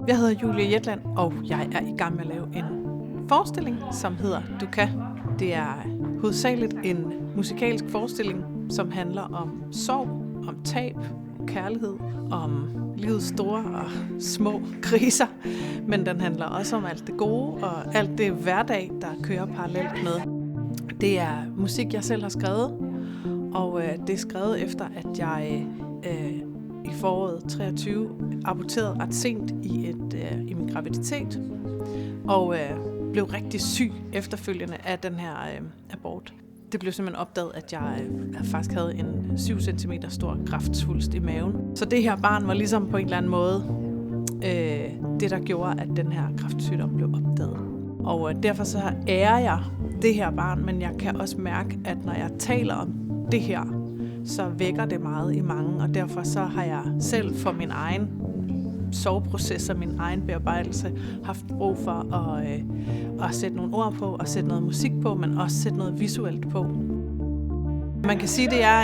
Jeg hedder Julie Jetland, og jeg er i gang med at lave en forestilling, som hedder Du Kan. Det er hovedsageligt en musikalsk forestilling, som handler om sorg, om tab, kærlighed, om livets store og små kriser. Men den handler også om alt det gode og alt det hverdag, der kører parallelt med. Det er musik, jeg selv har skrevet, og det er skrevet efter, at jeg i foråret 23 aborterede ret sent i min graviditet, og blev rigtig syg efterfølgende af den her abort. Det blev simpelthen opdaget, at jeg faktisk havde en 7 cm stor kræftsvulst i maven. Så det her barn var ligesom på en eller anden måde det, der gjorde, at den her kræftsygdom blev opdaget. Og derfor så ærer jeg det her barn, men jeg kan også mærke, at når jeg taler om det her, så vækker det meget i mange, og derfor så har jeg selv for min egen soveproces og min egen bearbejdelse haft brug for at sætte nogle ord på og sætte noget musik på, men også sætte noget visuelt på. Man kan sige, at det er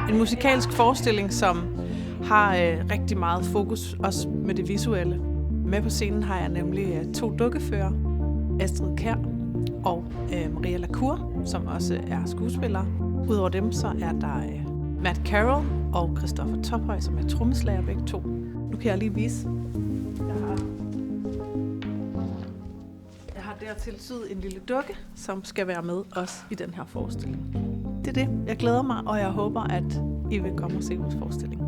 en musikalsk forestilling, som har rigtig meget fokus også med det visuelle. Med på scenen har jeg nemlig 2 dukkefører, Astrid Kjær og Maria Lacour, som også er skuespillere. Udover dem så er der Matt Carroll og Christoffer Tophøj, som er trommeslager begge to. Nu kan jeg lige vise. Jeg har dertil syet en lille dukke, som skal være med os i den her forestilling. Det er det. Jeg glæder mig, og jeg håber, at I vil komme og se vores forestilling.